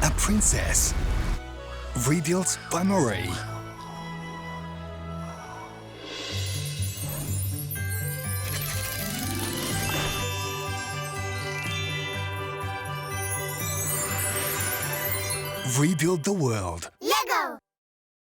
A princess. Rebuilt by Marie. Rebuild the world.